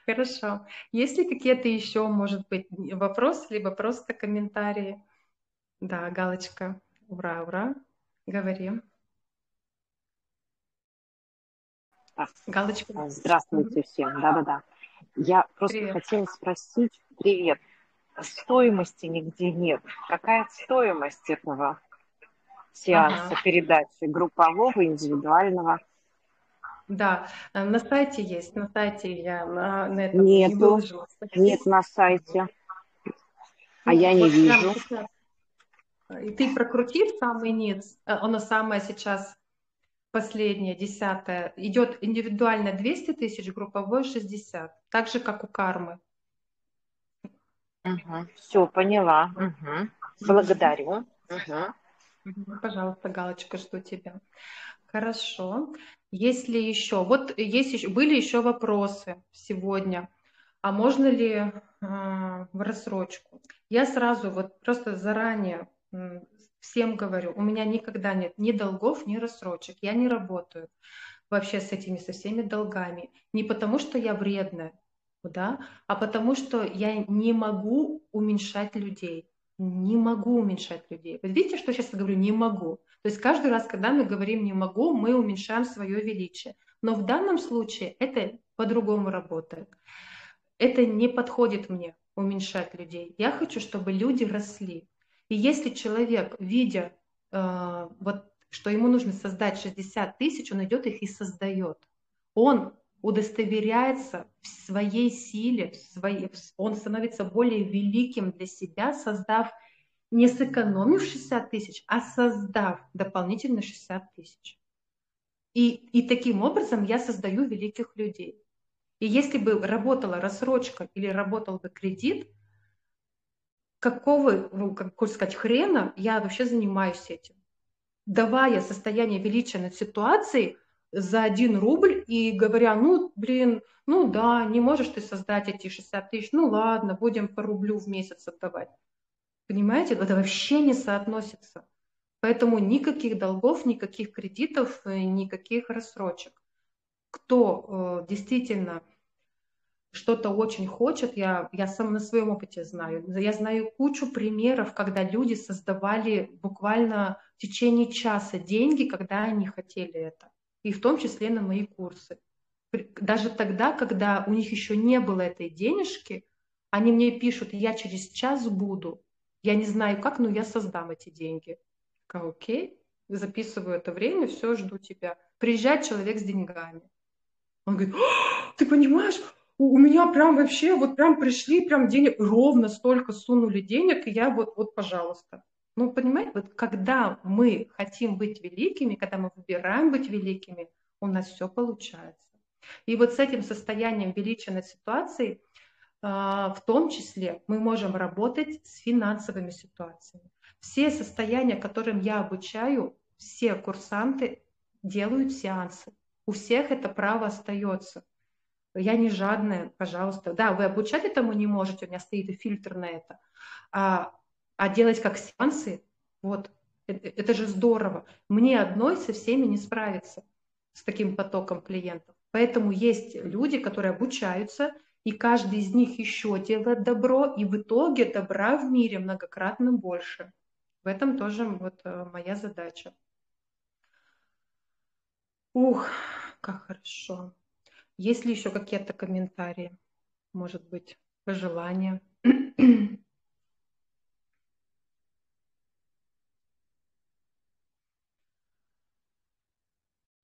Хорошо. Есть ли какие-то еще, может быть, вопросы, либо просто комментарии? Да, галочка. Ура, ура. Говори. Галочка. Здравствуйте всем. Да-да-да. Я просто Привет. хотела спросить, привет, стоимости нигде нет. Какая стоимость этого Ага. сеанса передачи группового, индивидуального? Да, на сайте есть, на сайте я на этом не Нету, выложила. нет на сайте, а Ну, я не вот прямо вижу. сейчас. И ты прокрути в самый низ, оно самое сейчас последнее, 10-е. Идет индивидуально 200 тысяч, групповой 60. Так же, как у кармы. Угу. Все, поняла. Угу. Мгм. Благодарю. Угу. Пожалуйста, галочка, жду тебя. Хорошо. Если еще, вот есть еще, были еще вопросы сегодня. А можно ли в рассрочку? Я сразу вот просто заранее всем говорю, у меня никогда нет ни долгов, ни рассрочек. Я не работаю вообще с этими, со всеми долгами. Не потому, что я вредная, да, а потому, что я не могу уменьшать людей. Не могу уменьшать людей. Вот видите, что я сейчас говорю? Не могу. То есть каждый раз, когда мы говорим «не могу», мы уменьшаем свое величие. Но в данном случае это по-другому работает. Это не подходит мне уменьшать людей. Я хочу, чтобы люди росли. И если человек, видя, вот, что ему нужно создать 60 тысяч, он идет их и создает. Он удостоверяется в своей силе, он становится более великим для себя, создав, не сэкономив 60 тысяч, а создав дополнительно 60 тысяч. И таким образом я создаю великих людей. И если бы работала рассрочка или работал бы кредит, какого, ну, как сказать, хрена я вообще занимаюсь этим? Давая состояние величия над ситуацией за 1 рубль и говоря: ну, блин, ну да, не можешь ты создать эти 60 тысяч, ну ладно, будем по рублю в месяц отдавать. Понимаете, это вообще не соотносится. Поэтому никаких долгов, никаких кредитов, никаких рассрочек. Кто действительно что-то очень хочет, я сам на своем опыте знаю. Я знаю кучу примеров, когда люди создавали буквально в течение часа деньги, когда они хотели это. И в том числе на мои курсы. Даже тогда, когда у них еще не было этой денежки, они мне пишут, я через час буду. Я не знаю как, но я создам эти деньги. Окей, записываю это время, все, жду тебя. Приезжает человек с деньгами. Он говорит, ты понимаешь, у меня прям вообще, вот прям пришли, прям денег, ровно столько сунули денег, и я вот, пожалуйста. Ну, понимаете, вот когда мы хотим быть великими, когда мы выбираем быть великими, у нас все получается. И вот с этим состоянием величия над ситуацией, в том числе, мы можем работать с финансовыми ситуациями. Все состояния, которым я обучаю, все курсанты делают сеансы. У всех это право остается. Я не жадная, пожалуйста. Да, вы обучать этому не можете, у меня стоит фильтр на это. А делать как сеансы, вот, это же здорово. Мне одной со всеми не справиться, с таким потоком клиентов. Поэтому есть люди, которые обучаются, и каждый из них еще делает добро, и в итоге добра в мире многократно больше. В этом тоже вот моя задача. Ух, как хорошо. Есть ли еще какие-то комментарии? Может быть, пожелания?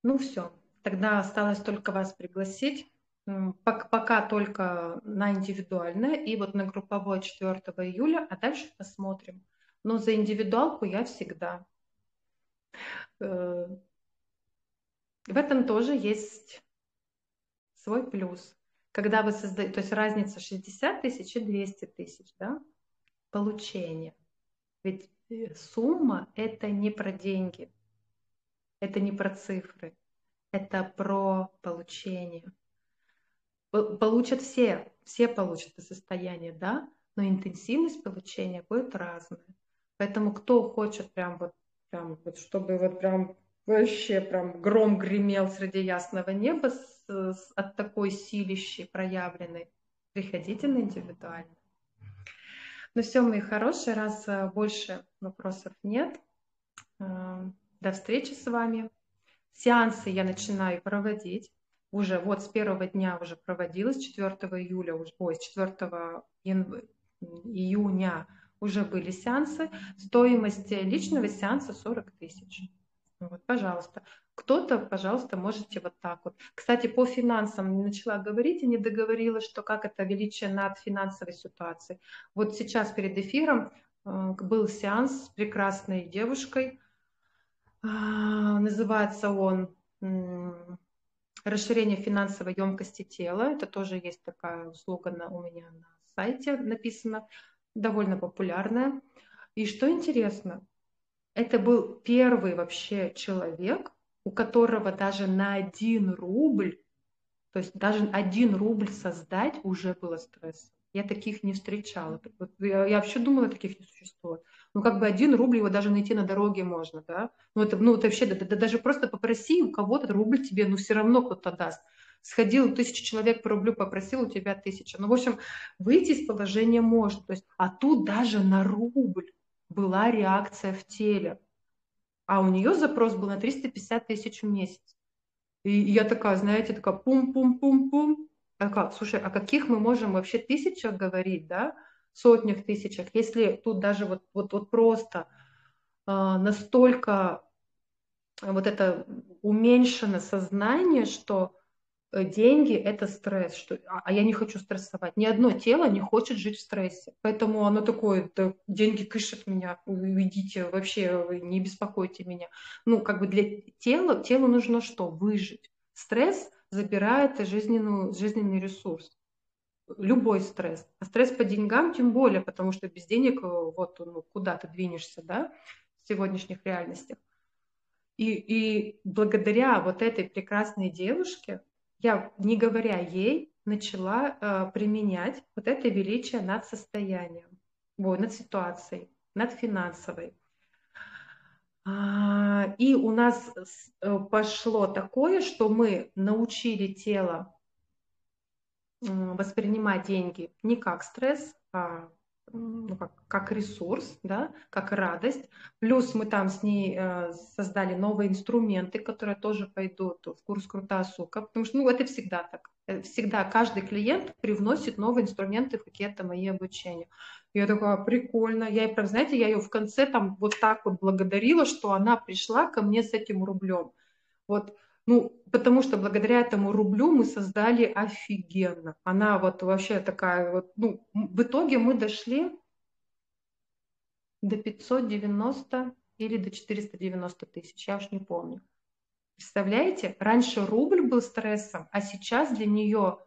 Ну все, тогда осталось только вас пригласить. Пока только на индивидуальное и вот на групповое 4 июля, а дальше посмотрим. Но за индивидуалку я всегда. В этом тоже есть свой плюс. Когда вы создаете, то есть разница 60 тысяч и 200 тысяч, да, получение. Ведь сумма – это не про деньги, это не про цифры, это про получение. Получат все получат это состояние, да, но интенсивность получения будет разная. Поэтому кто хочет прям вот чтобы вот прям вообще прям гром гремел среди ясного неба от такой силищи проявленной, приходите на индивидуально. Ну все, мои хорошие, раз больше вопросов нет, до встречи с вами. Сеансы я начинаю проводить. Уже вот с первого дня уже проводилась, 4 июля, с 4 июня уже были сеансы. Стоимость личного сеанса 40 тысяч. Вот, пожалуйста. Кто-то, пожалуйста, можете вот так вот. Кстати, по финансам не начала говорить и не договорила, что как это величие над финансовой ситуацией. Вот сейчас перед эфиром был сеанс с прекрасной девушкой. Называется он «Расширение финансовой емкости тела». Это тоже есть такая услуга у меня на сайте написана, довольно популярная. И что интересно, это был первый вообще человек, у которого даже на 1 рубль, то есть даже 1 рубль создать уже было стресс. Я таких не встречала. Вот я вообще думала, таких не существует. Ну, как бы 1 рубль его даже найти на дороге можно, да? Ну, это вообще, даже просто попроси у кого-то рубль тебе, ну, все равно кто-то даст. Сходил, 1000 человек по рублю попросил, у тебя 1000. Ну, в общем, выйти из положения можно. То есть, а тут даже на рубль была реакция в теле. А у нее запрос был на 350 тысяч в месяц. И я такая, знаете, такая пум-пум-пум-пум. Такая, слушай, о каких мы можем вообще тысячах говорить, да? Сотнях тысячах, если тут даже вот просто настолько вот это уменьшено сознание, что деньги – это стресс, а я не хочу стрессовать. Ни одно тело не хочет жить в стрессе. Поэтому оно такое, да, деньги кышат меня, уйдите, вообще не беспокойте меня. Ну, как бы для телу нужно что? Выжить. Стресс забирает жизненный ресурс. Любой стресс. А стресс по деньгам тем более, потому что без денег вот куда ты двинешься, да, в сегодняшних реальностях. И благодаря вот этой прекрасной девушке, я, не говоря ей, начала применять вот это величие над состоянием, над ситуацией, над финансовой. И у нас пошло такое, что мы научили тело воспринимать деньги не как стресс, а ну, как ресурс, да, как радость. Плюс мы там с ней создали новые инструменты, которые тоже пойдут в курс «Крутая сука», потому что, ну, это всегда так. Всегда каждый клиент привносит новые инструменты в какие-то мои обучения. Я такая, прикольно. Я, и прям, знаете, я ее в конце там вот так вот благодарила, что она пришла ко мне с этим рублем. Вот, ну, потому что благодаря этому рублю мы создали офигенно. Она вот вообще такая вот, ну, в итоге мы дошли до 590 или до 490 тысяч, я уж не помню. Представляете, раньше рубль был стрессом, а сейчас для нее,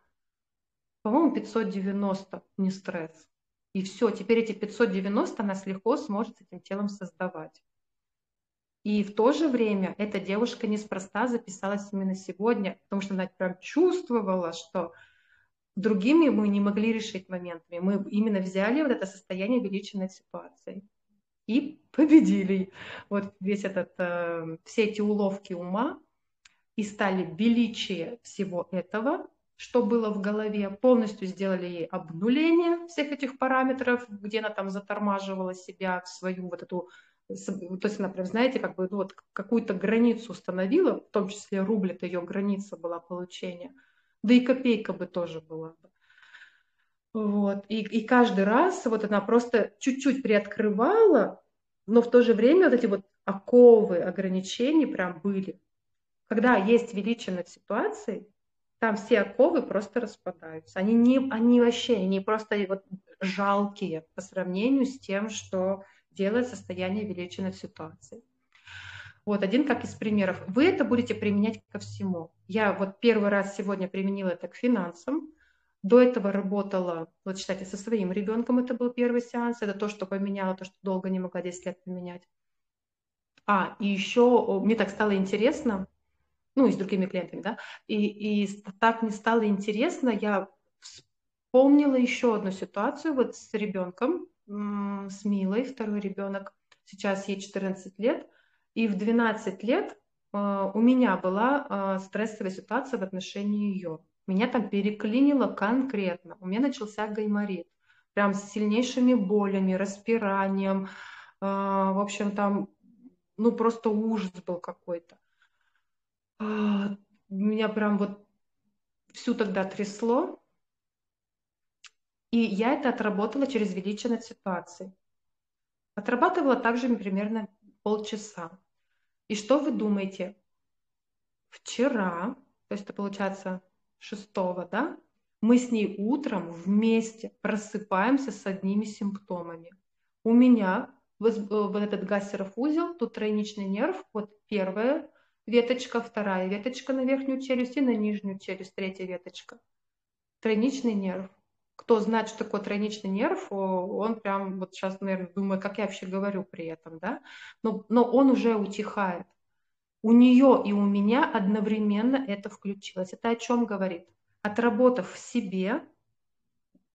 по-моему, 590 не стресс. И все, теперь эти 590 она легко сможет с этим телом создавать. И в то же время эта девушка неспроста записалась именно сегодня, потому что она прям чувствовала, что другими мы не могли решить моментами. Мы именно взяли вот это состояние увеличенной ситуации и победили вот весь этот, все эти уловки ума и стали величие всего этого, что было в голове, полностью сделали ей обнуление всех этих параметров, где она там затормаживала себя в свою вот эту, то есть, например, знаете, как бы ну, вот какую-то границу установила, в том числе рубль, это ее граница была получения, да и копейка бы тоже была бы. Вот. И каждый раз вот она просто чуть-чуть приоткрывала, но в то же время вот эти вот оковы ограничений прям были. Когда есть величие над ситуацией, там все оковы просто распадаются. Они вообще не просто вот жалкие по сравнению с тем, что делает состояние величия над ситуацией. Вот один как из примеров. Вы это будете применять ко всему. Я вот первый раз сегодня применила это к финансам. До этого работала, вот считайте, со своим ребенком, это был первый сеанс. Это то, что поменяло, то, что долго не могла 10 лет поменять. И еще мне так стало интересно, ну и с другими клиентами, да, и так мне стало интересно, я вспомнила еще одну ситуацию вот с ребенком, с Милой, второй ребенок, сейчас ей 14 лет, и в 12 лет у меня была стрессовая ситуация в отношении ее. Меня там переклинило конкретно, у меня начался гайморит, прям с сильнейшими болями, распиранием, в общем, там, ну просто ужас был какой-то. Меня прям вот всю тогда трясло, и я это отработала через величие над ситуацией. Отрабатывала также примерно полчаса. И что вы думаете? Вчера, то есть это получается 6, да, мы с ней утром вместе просыпаемся с одними симптомами. У меня вот этот Гассеров узел, тут тройничный нерв, вот первая веточка, вторая веточка на верхнюю челюсть и на нижнюю челюсть, третья веточка. Тройничный нерв. Кто знает, что такое тройничный нерв, он прям вот сейчас, наверное, думает, как я вообще говорю при этом, да? Но он уже утихает. У нее и у меня одновременно это включилось. Это о чем говорит? Отработав в себе,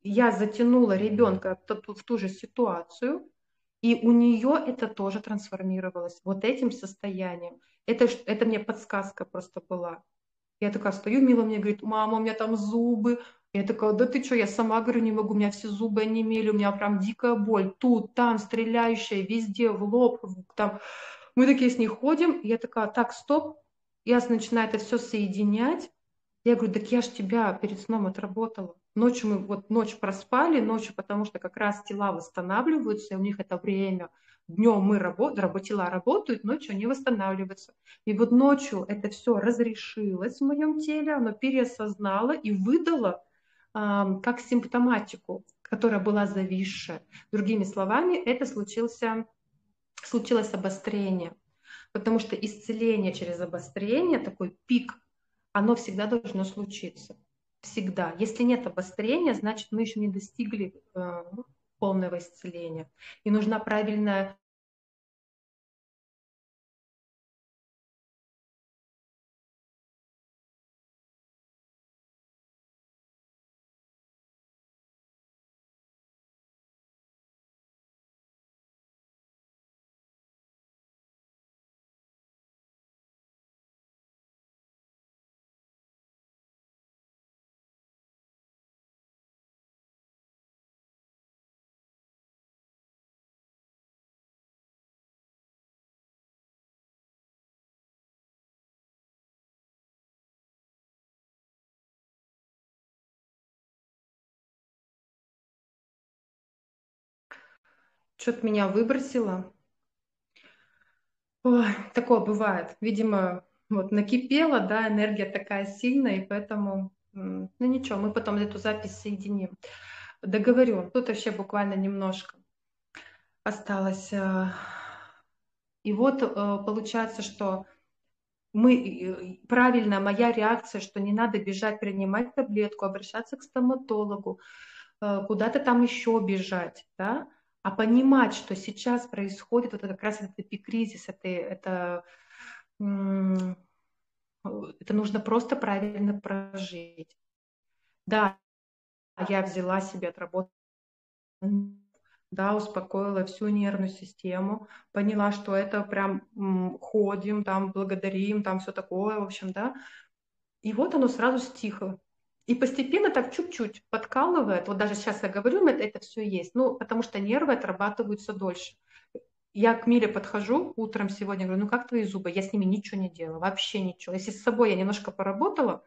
я затянула ребенка в ту же ситуацию, и у нее это тоже трансформировалось вот этим состоянием. Это мне подсказка просто была. Я такая стою, Мила мне говорит, мама, у меня там зубы. Я такая, да ты что, я сама, говорю, не могу, у меня все зубы онемели, у меня прям дикая боль. Тут, там, стреляющая, везде, в лоб, там. Мы такие с ней ходим, и я такая, так, стоп. Я начинаю это все соединять. Я говорю, так я ж тебя перед сном отработала. Ночью мы вот ночь проспали, ночью, потому что как раз тела восстанавливаются, и у них это время. Днем мы тела работают, ночью они восстанавливаются. И вот ночью это все разрешилось в моем теле, оно переосознало и выдало как симптоматику, которая была зависшая. Другими словами, это случилось обострение. Потому что исцеление через обострение, такой пик, оно всегда должно случиться. Всегда. Если нет обострения, значит, мы еще не достигли полного исцеления. И нужна правильная что-то меня выбросило. Ой, такое бывает. Видимо, вот накипела, да, энергия такая сильная, и поэтому, ну ничего, мы потом эту запись соединим. Договорю. Тут вообще буквально немножко осталось. И вот получается, что правильно, моя реакция, что не надо бежать принимать таблетку, обращаться к стоматологу, куда-то там еще бежать, да, а понимать, что сейчас происходит вот это как раз этот эпикризис, м, это нужно просто правильно прожить. Да, я взяла себе отработку, да, успокоила всю нервную систему, поняла, что это прям ходим, там благодарим, там все такое, в общем, да. И вот оно сразу стихло. И постепенно так чуть-чуть подкалывает. Вот даже сейчас я говорю, это все есть. Ну, потому что нервы отрабатываются дольше. Я к Мире подхожу утром сегодня, говорю, ну как твои зубы? Я с ними ничего не делала, вообще ничего. Если с собой я немножко поработала,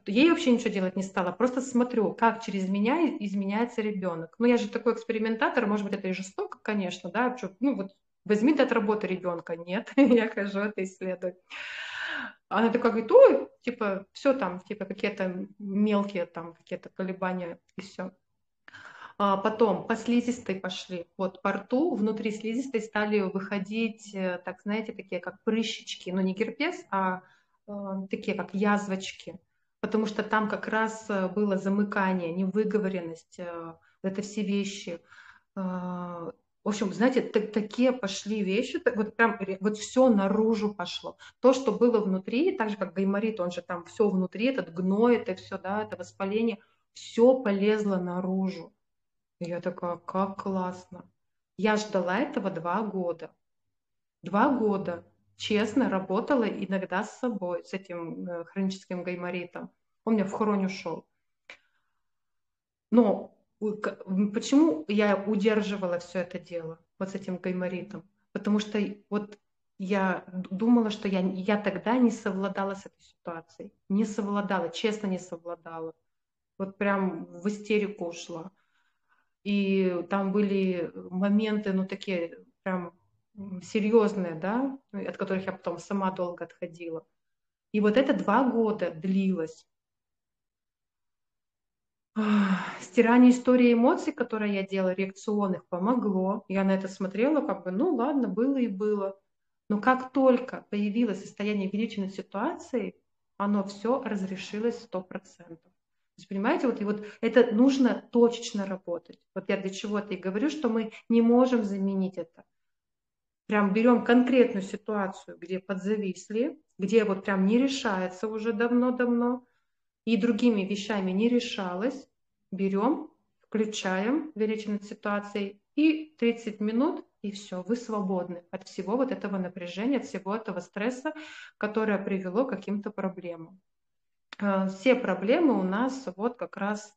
ей вообще ничего делать не стала. Просто смотрю, как через меня изменяется ребенок. Ну, я же такой экспериментатор, может быть, это и жестоко, конечно, да, ну вот возьми ты от работы ребенка. Нет, я хожу, это исследую. Она такая говорит, ой, типа, все там, типа, какие-то мелкие там, какие-то колебания, и все. Потом по слизистой пошли. Вот по рту внутри слизистой стали выходить, так знаете, такие как прыщички, но не герпес, а такие как язвочки. Потому что там как раз было замыкание, невыговоренность, вот это все вещи. В общем, знаете, такие пошли вещи, вот прям вот все наружу пошло. То, что было внутри, так же как гайморит, он же там все внутри, этот гной, это все, да, это воспаление, все полезло наружу. И я такая, как классно. Я ждала этого 2 года. 2 года честно работала иногда с собой, с этим хроническим гайморитом. Он у меня в хронь ушел. Но почему я удерживала все это дело вот с этим гайморитом? Потому что вот я думала, что я тогда не совладала с этой ситуацией. Не совладала, честно не совладала. Вот прям в истерику ушла. И там были моменты, ну, такие прям серьезные, да, от которых я потом сама долго отходила. И вот это 2 года длилось. Стирание истории эмоций, которое я делала, реакционных, помогло. Я на это смотрела, как бы, ну ладно, было и было. Но как только появилось состояние величины ситуации, оно все разрешилось 100%. То есть, понимаете, вот, и вот это нужно точечно работать. Вот я для чего-то и говорю, что мы не можем заменить это. Прям берем конкретную ситуацию, где подзависли, где вот прям не решается уже давно-давно, и другими вещами не решалось, берем, включаем величину ситуации и 30 минут, и все, вы свободны от всего вот этого напряжения, от всего этого стресса, которое привело к каким-то проблемам. Все проблемы у нас вот как раз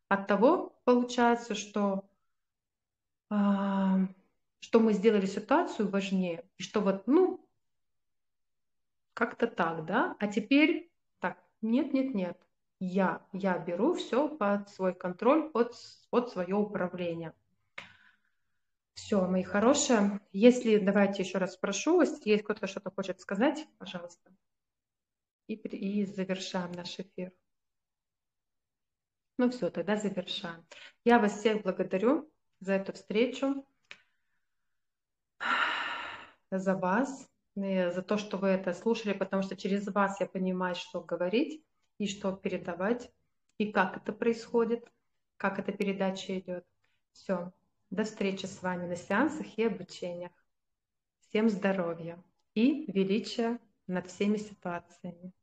от того получается, что мы сделали ситуацию важнее, и что вот, ну, как-то так, да, а теперь так, нет, я беру все под свой контроль, под свое управление. Все, мои хорошие, если, давайте еще раз спрошу, если есть кто-то что-то хочет сказать, пожалуйста, и завершаем наш эфир. Ну все, тогда завершаем. Я вас всех благодарю за эту встречу, за вас, за то, что вы это слушали, потому что через вас я понимаю, что говорить и что передавать, и как это происходит, как эта передача идет. Все, до встречи с вами на сеансах и обучениях. Всем здоровья и величия над всеми ситуациями.